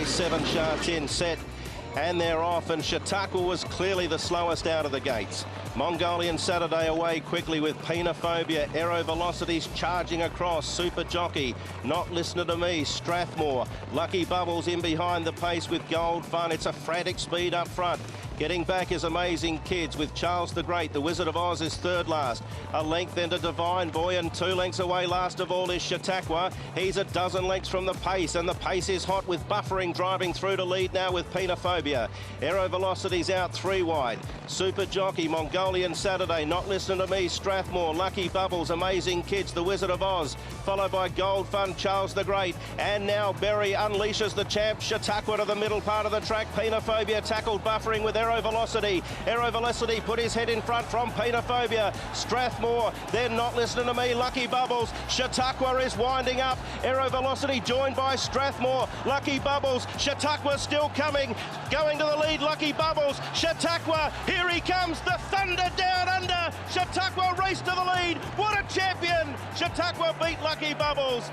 race 7, Sha-Tin set. And they're off, and Chautauqua was clearly the slowest out of the gates. Mongolian Saturday away quickly with Penophobia. Aero Velocity's charging across. Super Jockey, Not Listening to Me. Strathmore, Lucky Bubbles in behind the pace with Gold Fun. It's a frantic speed up front. Getting back is Amazing Kids with Charles the Great. The Wizard of Oz is third last. A length then to Divine Boy, and 2 lengths away last of all is Chautauqua. He's a dozen lengths from the pace, and the pace is hot with Buffering driving through to lead now with Penophobia. Aero Velocity's out 3 wide. Super Jockey, Mongolian Saturday, Not Listening to Me, Strathmore, Lucky Bubbles, Amazing Kids, The Wizard of Oz, followed by Gold Fun, Charles the Great, and now Berry unleashes the champ. Chautauqua to the middle part of the track. Penophobia tackled Buffering with Aero Velocity. Aero Velocity put his head in front from Penophobia. Strathmore, then Not Listening to Me, Lucky Bubbles. Chautauqua is winding up. Aero Velocity joined by Strathmore, Lucky Bubbles. Chautauqua still coming, going to the lead, Lucky Bubbles. Chautauqua, here he comes, the Thunder down under. Chautauqua race to the lead. What a champion! Chautauqua beat Lucky Bubbles.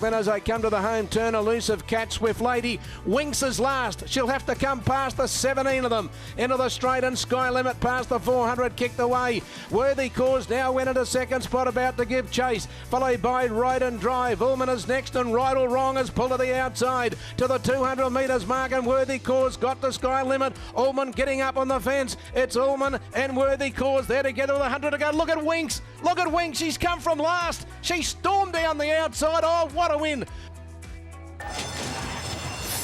Then as I come to the home turn, Elusive Cat, Swift Lady, Winks is last. She'll have to come past the 17 of them. Into the straight and Sky Limit past the 400, kicked away. Worthy Cause now went into second spot, about to give chase. Followed by Ride and Drive. Ullman is next, and Right or Wrong is pulled to the outside. To the 200 metres mark, and Worthy Cause got the Sky Limit. Ullman getting up on the fence. It's Ullman and Worthy Cause there together with 100 to go. Look at Winks. Look at Winks. She's come from last. She stormed down the outside. Oh, what a win.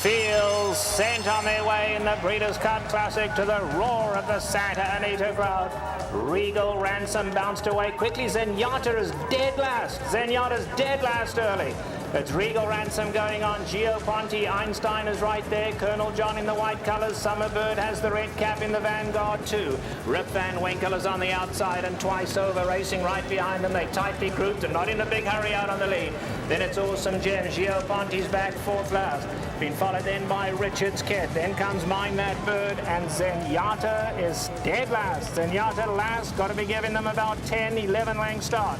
Fields sent on their way in the Breeders' Cup Classic to the roar of the Santa Anita crowd. Regal Ransom bounced away quickly. Zenyatta is dead last. Zenyatta's dead last early. It's Regal Ransom going on. Gio Ponti, Einstein is right there. Colonel John in the white colours. Summerbird has the red cap in the vanguard too. Rip Van Winkle is on the outside, and Twice Over racing right behind them. They tightly grouped and not in a big hurry out on the lead. Then it's Awesome Gem. Gio Ponti's back 4th last. Been followed then by Richard's Kit. Then comes Mind That Bird, and Zenyatta is dead last. Zenyatta last. Got to be giving them about 10, 11 length start.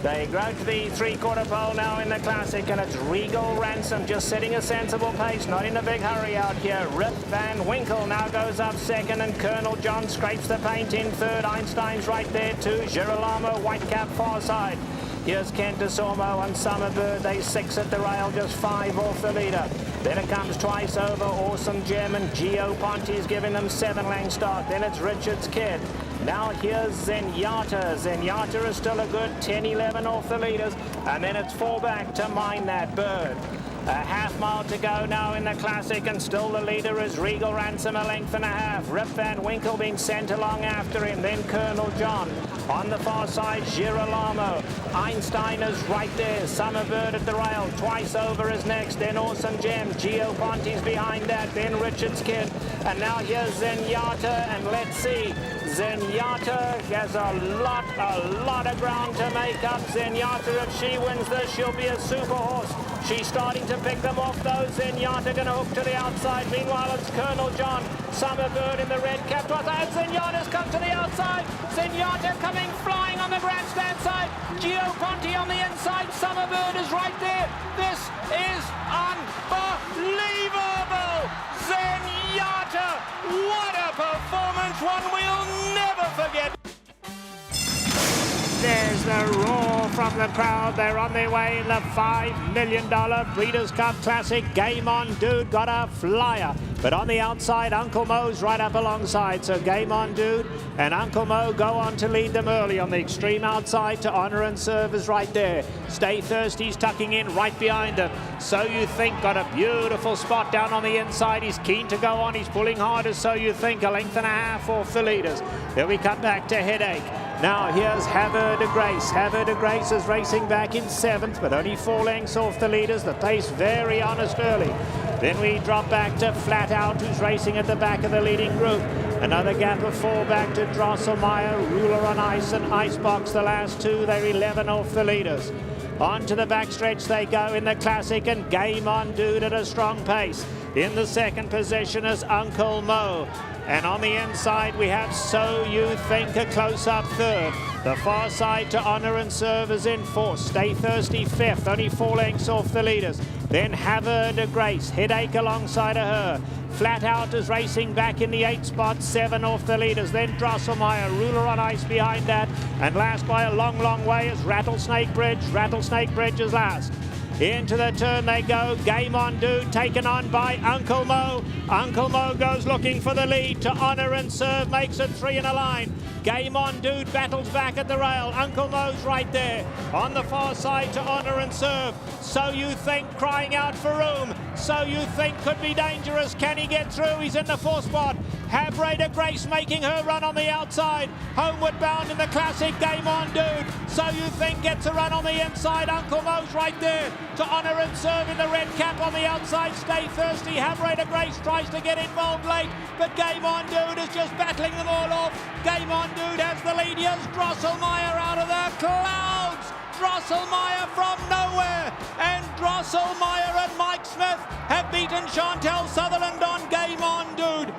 They grow to the 3/4 pole now in the Classic, and it's Regal Ransom just setting a sensible pace, not in a big hurry out here. Rip Van Winkle now goes up second, and Colonel John scrapes the paint in third. Einstein's right there too. Girolamo, white cap far side. Here's Kent DeSormo and Summerbird. They 6 at the rail, just 5 off the leader. Then it comes Twice Over, Awesome Gem, and Gio Ponti's giving them 7 length start. Then it's Richard's Kid. Now here's Zenyatta. Zenyatta is still a good 10-11 off the leaders. And then it's 4 back to Mind That Bird. A half-mile to go now in the Classic, and still the leader is Regal Ransom, a length and a half. Rip Van Winkle being sent along after him. Then Colonel John. On the far side, Girolamo. Einstein is right there. Summerbird at the rail. Twice Over is next. Then Awesome Gem. Gio Ponti's behind that. Then Richard's Kid. And now here's Zenyatta. And let's see. Zenyatta has a lot of ground to make up. Zenyatta, if she wins this, she'll be a super horse. She's starting to pick them off though. Zenyatta going to hook to the outside. Meanwhile, it's Colonel John. Summerbird in the red cap. And Zenyatta's come to the outside. Zenyatta coming flying on the grandstand side. Gio Ponti on the inside. Summerbird is right there. This is unbelievable. Zenyatta, what a performance. One we'll never forget. There's the roar from the crowd. They're on their way in the $5 million Breeders' Cup Classic. Game On Dude got a flyer. But on the outside, Uncle Mo's right up alongside. So Game On Dude and Uncle Mo go on to lead them early. On the extreme outside to Honor and Serve is right there. Stay Thirsty's tucking in right behind him. So You Think got a beautiful spot down on the inside. He's keen to go on. He's pulling hard as So You Think. A length and a half off the leaders. Then we cut back to Headache. Now here's Have Her to Grace. Have Her to Grace is racing back in 7th, but only 4 lengths off the leaders. The pace very honest early. Then we drop back to Flat Out, who's racing at the back of the leading group. Another gap of 4 back to Drosselmeyer, Ruler on Ice, and Icebox. The last 2, they're 11 off the leaders. On to the backstretch they go in the Classic, and Game On Dude at a strong pace. In the second position is Uncle Mo. And on the inside, we have So You Think, a close-up third. The far side to Honor and Serve is in fourth. Stay Thirsty fifth, only 4 lengths off the leaders. Then Have de Grace, Headache alongside of her. Flat Out is racing back in the 8th spot, 7 off the leaders. Then Drosselmeyer, Ruler on Ice behind that. And last by a long, long way is Rattlesnake Bridge. Rattlesnake Bridge is last. Into the turn they go. Game On Dude taken on by Uncle Mo. Uncle Mo goes looking for the lead to Honor and Serve, makes it 3 in a line. Game On Dude battles back at the rail. Uncle Mo's right there. On the far side to Honor and Serve. So You Think crying out for room. So You Think could be dangerous. Can he get through? He's in the 4th spot. Have de Grace making her run on the outside. Homeward bound in the classic. Game On Dude. So You Think gets a run on the inside. Uncle Mo's right there to Honor and Serve in the red cap on the outside. Stay Thirsty. Have de Grace tries to get involved late, but Game On Dude is just battling them all off. Game On Dude has the lead. Here's Drosselmeyer out of the clouds. Drosselmeyer from nowhere, and Drosselmeyer and Mike Smith have beaten Chantel Sutherland on Game On Dude.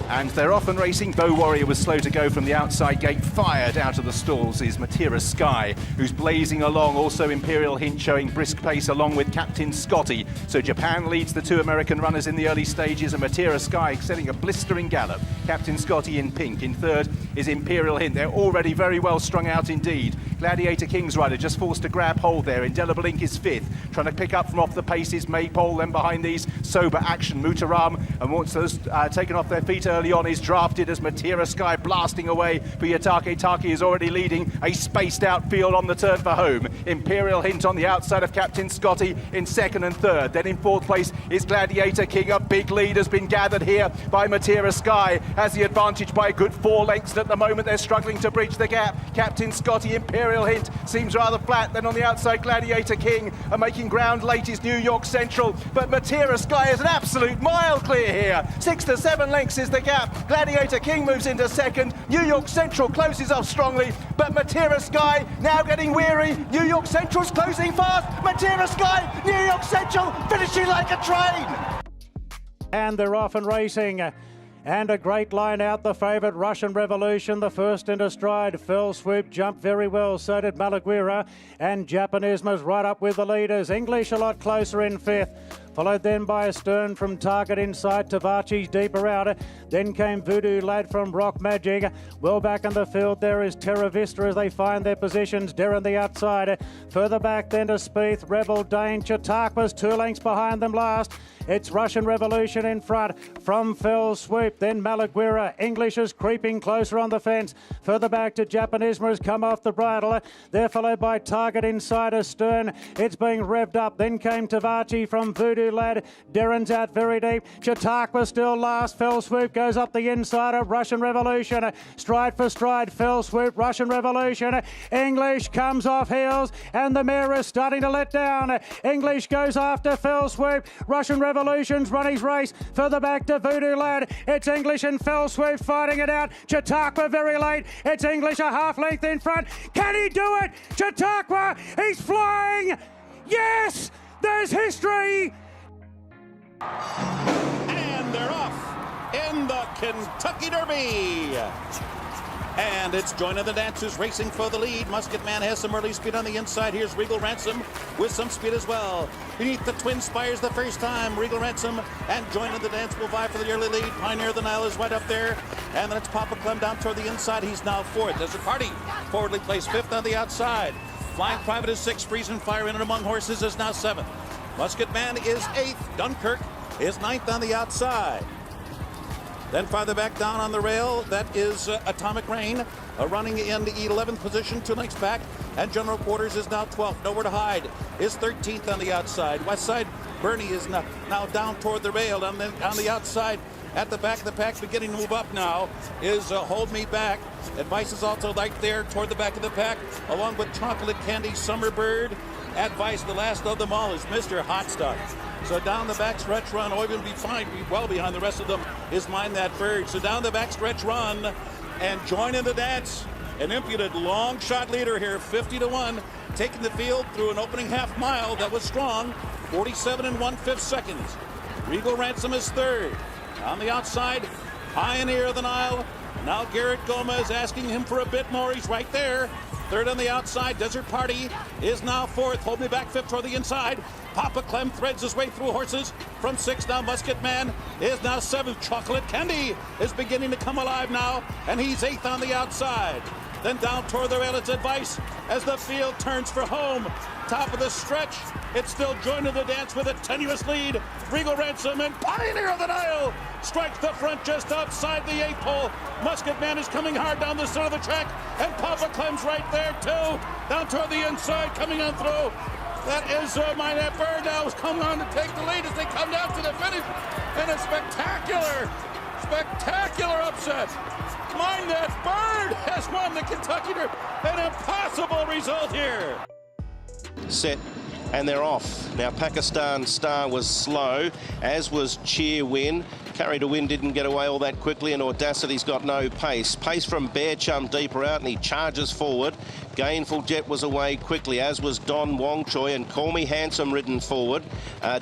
And they're off and racing. Bow Warrior was slow to go from the outside gate. Fired out of the stalls is Matira Sky, who's blazing along. Also Imperial Hint showing brisk pace along with Captain Scotty. So Japan leads the 2 American runners in the early stages, and Matira Sky setting a blistering gallop. Captain Scotty in pink. In third is Imperial Hint. They're already very well strung out indeed. Gladiator King's Rider just forced to grab hold there. Indelible Ink is 5th. Trying to pick up from off the paces. Maypole then behind these. Sober Action, Mutaram, and once those taken off their feet early on is drafted as Matira Sky blasting away for Yatake. Taki is already leading a spaced out field on the turn for home. Imperial Hint on the outside of Captain Scotty in 2nd and 3rd. Then in 4th place is Gladiator King. A big lead has been gathered here by Matira Sky. Has the advantage by a good 4 lengths, and at the moment they're struggling to bridge the gap. Captain Scotty, Imperial Hint seems rather flat. Then on the outside, Gladiator King are making ground late is New York Central, but Matira Sky is an absolute mile clear here. 6 to 7 lengths is the gap. Gladiator King moves into 2nd. New York Central closes off strongly, but Matira Sky now getting weary. New York Central's closing fast. Matira Sky, New York Central finishing like a train. And they're off and racing. And a great line out, the favourite Russian Revolution, the first into stride. Fell Swoop jumped very well, so did Malaguira. And Japanismus right up with the leaders. English a lot closer in 5th. Followed then by Astern from Target inside, Tavachi's deeper out. Then came Voodoo Lad from Rock Magic. Well back in the field there is Terra Vista as they find their positions. Darren the outside. Further back then to Spieth, Rebel Dane. Chautauqua's 2 lengths behind them last. It's Russian Revolution in front from Fell Swoop. Then Malaguira. English is creeping closer on the fence. Further back to Japanismo has come off the bridle. They're followed by Target inside Astern. It's being revved up. Then came Tavachi from Voodoo Lad. Darren's out very deep. Chautauqua still last. Fell Swoop goes up the inside of Russian Revolution. Stride for stride. Fell Swoop, Russian Revolution. English comes off heels and the mare is starting to let down. English goes after Fell Swoop. Russian Revolution's run his race. Further back to Voodoo Lad. It's English and Fell Swoop fighting it out. Chautauqua very late. It's English a half length in front. Can he do it? Chautauqua, he's flying. Yes, there's history. And they're off in the Kentucky Derby. And it's Join of the Dancers racing for the lead. Musket Man has some early speed on the inside. Here's Regal Ransom with some speed as well. Beneath the Twin Spires the first time. Regal Ransom and Join of the Dance will vie for the early lead. Pioneer of the Nile is right up there. And then it's Papa Clem down toward the inside. He's now 4th. Desert Party forwardly placed 5th on the outside. Flying Private is 6th. Freezing Fire in and among horses is now 7th. Musket Man is 8th. Dunkirk is 9th on the outside. Then farther back down on the rail, that is Atomic Rain, running in the 11th position, 2 lengths back, and General Quarters is now 12th. Nowhere to Hide is 13th on the outside. Westside Bernie is now down toward the rail. On the outside, at the back of the pack, beginning to move up now, is Hold Me Back. Advice is also right there toward the back of the pack, along with Chocolate Candy, Summerbird. Advice, the last of them all, is Mr. Hot Stuff. So down the backstretch run, Oyvind be fine, be well behind the rest of them, is Mind That Bird. So down the backstretch run and Join in the Dance. An impudent long shot leader here, 50 to 1, taking the field through an opening half mile that was strong, 47 1/5 seconds. Regal Ransom is 3rd. On the outside, Pioneer of the Nile. Now Garrett Gomez asking him for a bit more. He's right there. Third on the outside, Desert Party is now fourth. Hold me back fifth toward the inside. Papa Clem threads his way through horses. From sixth now, Musket Man is now seventh. Chocolate Candy is beginning to come alive now, and he's eighth on the outside. Then down toward the rail, it's Advice as the field turns for home. Top of the stretch, it's still joining the dance with a tenuous lead. Regal Ransom and Pioneer of the Nile strikes the front just outside the 8 pole. Musket Man is coming hard down the center of the track, and Papa Clem's right there too. Down toward the inside, coming on through. That is Minette Bird now is coming on to take the lead as they come down to the finish. And a spectacular upset. Minette Bird has won the Kentucky Derby. An impossible result here. Set, and they're off. Now Pakistan Star was slow, as was Cheer Win. Carry to Win didn't get away all that quickly, and Audacity's got no pace. Pace from Bear Chum deeper out, and he charges forward. Gainful Jet was away quickly, as was Don Wong Choi, and Call Me Handsome ridden forward.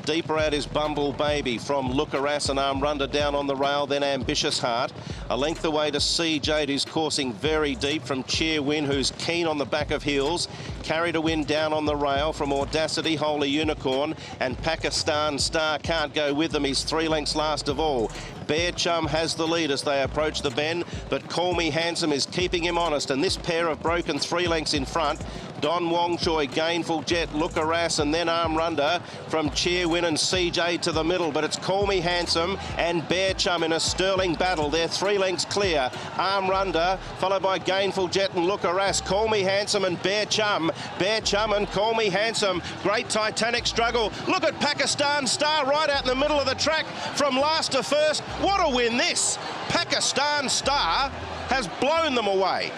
Deeper out is Bumble Baby from Lookaras and Armrunda down on the rail, then Ambitious Heart. A length away to Sea Jade, who's coursing very deep from Cheer Win, who's keen on the back of heels. Carry to Win down on the rail from Audacity, Holy Unicorn, and Pakistan Star can't go with them. He's 3 lengths last of all. Bear Chum has the lead as they approach the bend, but Call Me Handsome is keeping him honest, and this pair have broken 3 lengths in front. Don Wong Choi, Gainful Jet, Lookaras, and then Armrunda from Cheer Win and CJ to the middle, but it's Call Me Handsome and Bear Chum in a sterling battle. They're 3 lengths clear. Armrunda, followed by Gainful Jet and Lookaras. Call Me Handsome and Bear Chum. Bear Chum and Call Me Handsome. Great titanic struggle. Look at Pakistan Star right out in the middle of the track from last to first. What a win this! Pakistan Star has blown them away.